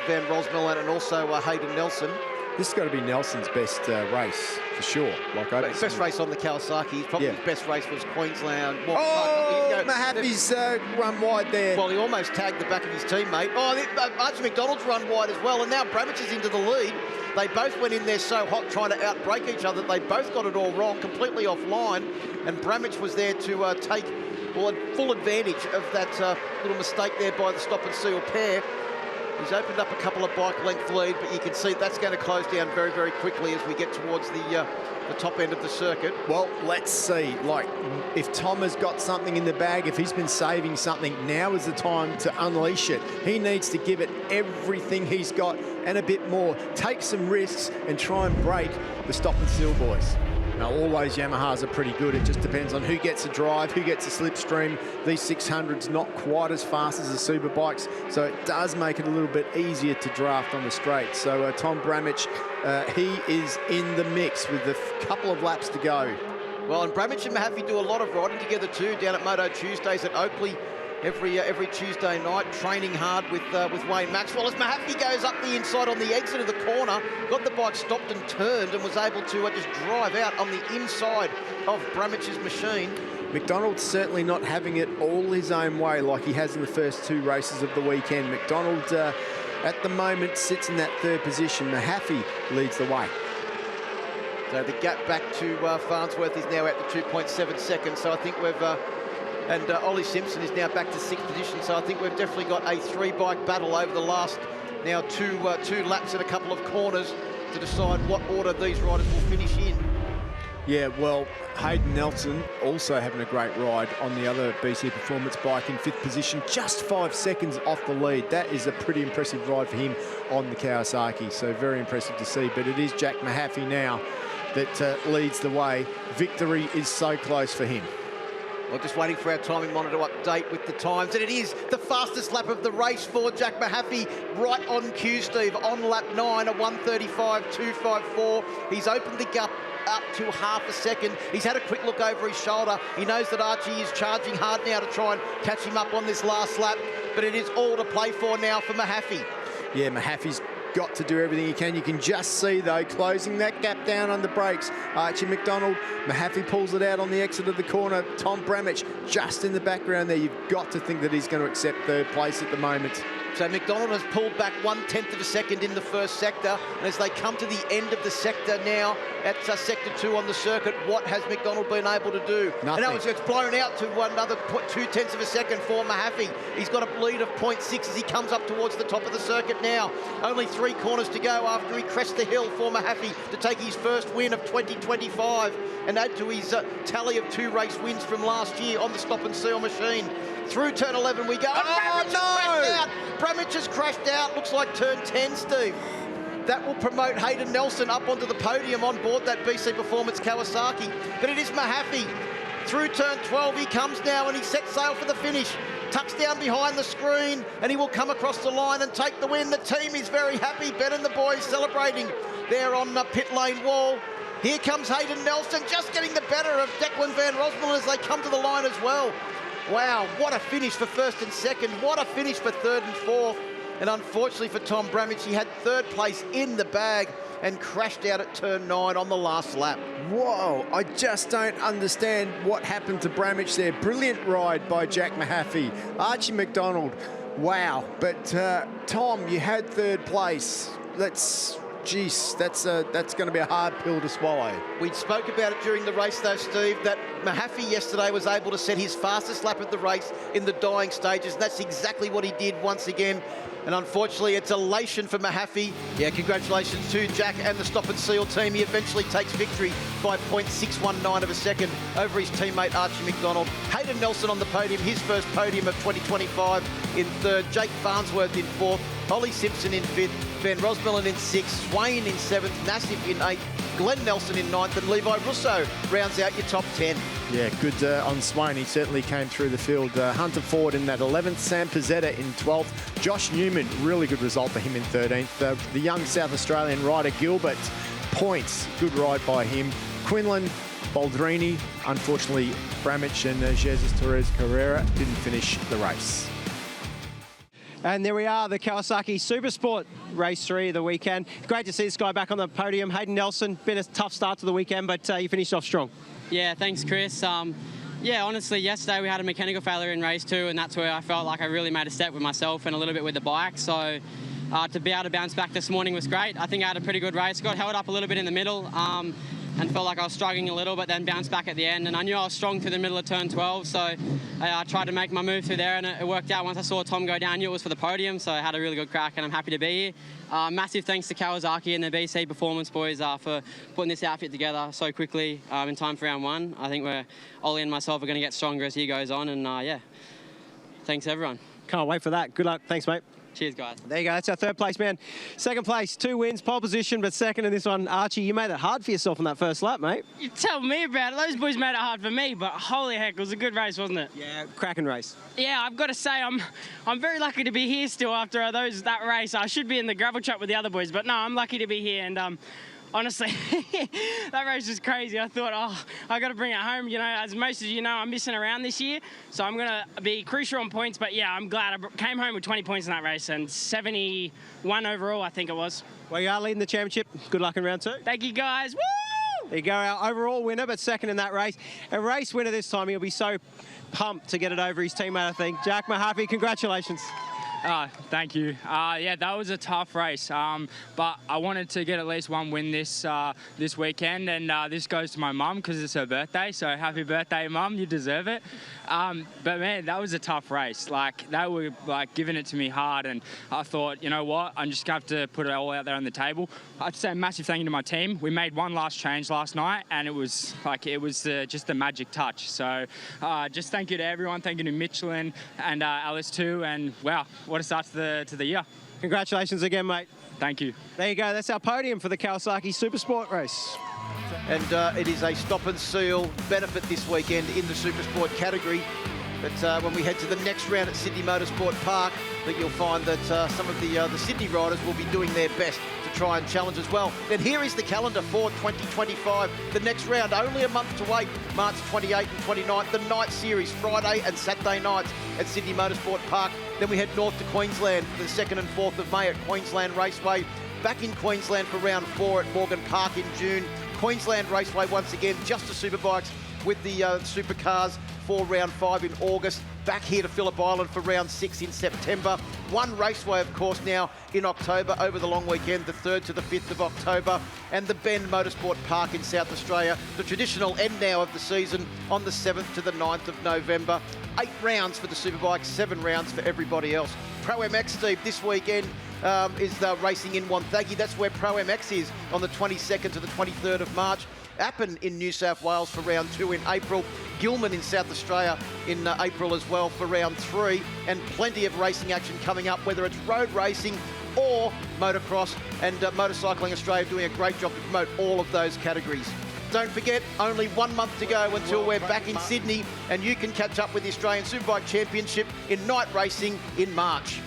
Van Rosmelen and also Hayden Nelson. This has got to be Nelson's best race, for sure. Best race on the Kawasaki. Probably his best race was Queensland. Mahaffey's run wide there. Well, he almost tagged the back of his teammate. Archie McDonald's run wide as well, and now Bramich is into the lead. They both went in there so hot trying to outbrake each other. They both got it all wrong, completely offline, and Bramich was there to take full advantage of that little mistake there by the stop and seal pair. He's opened up a couple of bike length lead, but you can see that's going to close down very, very quickly as we get towards the top end of the circuit. Well, let's see. Like, if Tom has got something in the bag, if he's been saving something, now is the time to unleash it. He needs to give it everything he's got and a bit more. Take some risks and try and break the stop and seal boys. Now, all those Yamahas are pretty good. It just depends on who gets a drive, who gets a slipstream. These 600s not quite as fast as the Superbikes, so it does make it a little bit easier to draft on the straight. So Tom Bramich, he is in the mix with a couple of laps to go. Well, and Bramich and Mahaffey do a lot of riding together too down at Moto Tuesdays at Oakley. Every Tuesday night, training hard with Wayne Maxwell. As Mahaffey goes up the inside on the exit of the corner, got the bike stopped and turned and was able to just drive out on the inside of Bramich's machine. McDonald's certainly not having it all his own way like he has in the first two races of the weekend. McDonald, at the moment, sits in that third position. Mahaffey leads the way. So the gap back to Farnsworth is now at the 2.7 seconds. So I think we've... And Ollie Simpson is now back to sixth position, so I think we've definitely got a three-bike battle over the last now two laps and a couple of corners to decide what order these riders will finish in. Yeah, well, Hayden Nelson also having a great ride on the other BC Performance bike in fifth position, just 5 seconds off the lead. That is a pretty impressive ride for him on the Kawasaki, so very impressive to see. But it is Jack Mahaffey now that leads the way. Victory is so close for him. Well, just waiting for our timing monitor to update with the times. And it is the fastest lap of the race for Jack Mahaffey, right on cue, Steve, on lap 9, a 1:35.254. He's opened the gap up to half a second. He's had a quick look over his shoulder. He knows that Archie is charging hard now to try and catch him up on this last lap. But it is all to play for now for Mahaffey. Yeah, Mahaffey's got to do everything he can. You can just see, though, closing that gap down on the brakes. Archie McDonald, Mahaffey pulls it out on the exit of the corner. Tom Bramich just in the background there. You've got to think that he's going to accept third place at the moment. So McDonald has pulled back 1/10 of a second in the first sector, and as they come to the end of the sector now at sector 2 on the circuit, what has McDonald been able to do? Nothing. And now it's blown out to another 0.2 of a second for Mahaffey. He's got a lead of 0.6 as he comes up towards the top of the circuit now. Only 3 corners to go after he crests the hill for Mahaffey to take his first win of 2025 and add to his tally of 2 race wins from last year on the stop and seal machine. Through turn 11 we go. Oh, no! Bramich has crashed out. Looks like turn 10, Steve. That will promote Hayden Nelson up onto the podium on board that BC Performance Kawasaki. But it is Mahaffey. Through turn 12 he comes now and he sets sail for the finish. Tucks down behind the screen and he will come across the line and take the win. The team is very happy. Ben and the boys celebrating there on the pit lane wall. Here comes Hayden Nelson just getting the better of Declan Van Rosmelen as they come to the line as well. Wow, what a finish for first and second. What a finish for third and fourth. And unfortunately for Tom Bramage, he had third place in the bag and crashed out at turn 9 on the last lap. Whoa, I just don't understand what happened to Bramage there. Brilliant ride by Jack Mahaffey. Archie McDonald, wow. But Tom, you had third place. That's going to be a hard pill to swallow. We spoke about it during the race though, Steve, that Mahaffey yesterday was able to set his fastest lap of the race in the dying stages. And that's exactly what he did once again. And unfortunately, it's elation for Mahaffey. Yeah, congratulations to Jack and the Stop and Seal team. He eventually takes victory by 0.619 of a second over his teammate Archie McDonald. Hayden Nelson on the podium, his first podium of 2025 in third. Jake Farnsworth in fourth. Ollie Simpson in fifth. Ben Rosmillan in sixth. Swain in seventh. Nassif in eighth. Glenn Nelson in ninth. And Levi Russo rounds out your top 10. Yeah, good on Swain. He certainly came through the field. Hunter Ford in that 11th. Sam Pizzetta in 12th. Josh Newman, really good result for him in 13th. The young South Australian rider Gilbert, points. Good ride by him. Quinlan, Baldrini. Unfortunately, Bramage and Jesus Torres Carrera didn't finish the race. And there we are, the Kawasaki Supersport Race 3 of the weekend. Great to see this guy back on the podium. Hayden Nelson, been a tough start to the weekend, but you finished off strong. Yeah, thanks, Chris. Yeah, honestly, yesterday we had a mechanical failure in race 2, and that's where I felt like I really made a step with myself and a little bit with the bike. So to be able to bounce back this morning was great. I think I had a pretty good race. Got held up a little bit in the middle and felt like I was struggling a little, but then bounced back at the end. And I knew I was strong through the middle of turn 12, so I tried to make my move through there, and it worked out. Once I saw Tom go down, I knew it was for the podium, so I had a really good crack, and I'm happy to be here. Massive thanks to Kawasaki and the BC Performance boys for putting this outfit together so quickly in time for round 1. I think Ollie and myself are going to get stronger as he goes on, and yeah, thanks everyone. Can't wait for that. Good luck. Thanks, mate. Cheers, guys. There you go. That's our third place man. Second place, 2 wins, pole position, but second in this one. Archie, you made it hard for yourself on that first lap, mate. You tell me about it. Those boys made it hard for me, but holy heck, it was a good race, wasn't it? Yeah, cracking race. Yeah, I've got to say, I'm very lucky to be here still after that race. I should be in the gravel trap with the other boys, but no, I'm lucky to be here, and honestly, that race was crazy. I thought, oh, I got to bring it home. You know, as most of you know, I'm missing around this year, so I'm going to be crucial on points. But yeah, I'm glad I came home with 20 points in that race and 71 overall, I think it was. Well, you are leading the championship. Good luck in round 2. Thank you, guys. Woo! There you go, our overall winner, but second in that race. A race winner this time. He'll be so pumped to get it over his teammate, I think. Jack Mahaffey, congratulations. Thank you. Yeah, that was a tough race, but I wanted to get at least one win this weekend, and this goes to my mum because it's her birthday, so happy birthday, Mum, you deserve it. But man, that was a tough race. Like, they were like giving it to me hard, and I thought, you know what, I'm just going to have to put it all out there on the table. I'd say a massive thank you to my team. We made one last change last night, and it was just a magic touch. So just thank you to everyone. Thank you to Michelin and Alice too, and wow, what a start to the year. Congratulations again, mate. Thank you. There you go. That's our podium for the Kawasaki Supersport race. And it is a Stop and Seal benefit this weekend in the Supersport category. But when we head to the next round at Sydney Motorsport Park, I think you'll find that some of the Sydney riders will be doing their best to try and challenge as well. And here is the calendar for 2025. The next round, only a month to wait, March 28th and 29th, the night series, Friday and Saturday nights at Sydney Motorsport Park. Then we head north to Queensland for the 2nd and 4th of May at Queensland Raceway. Back in Queensland for round 4 at Morgan Park in June. Queensland Raceway once again, just the Superbikes with the supercars for round 5 in August. Back here to Phillip Island for round 6 in September. One raceway, of course, now in October over the long weekend, the 3rd to the 5th of October. And the Bend Motorsport Park in South Australia, the traditional end now of the season on the 7th to the 9th of November. 8 rounds for the Superbikes, 7 rounds for everybody else. ProMX, Steve, this weekend is racing in Wonthaggi. That's where ProMX is on the 22nd to the 23rd of March. Appen in New South Wales for round 2 in April. Gilman in South Australia in April as well for round 3. And plenty of racing action coming up, whether it's road racing or motocross. And Motorcycling Australia doing a great job to promote all of those categories. Don't forget, only 1 month to go until we're back in Sydney, and you can catch up with the Australian Superbike Championship in night racing in March.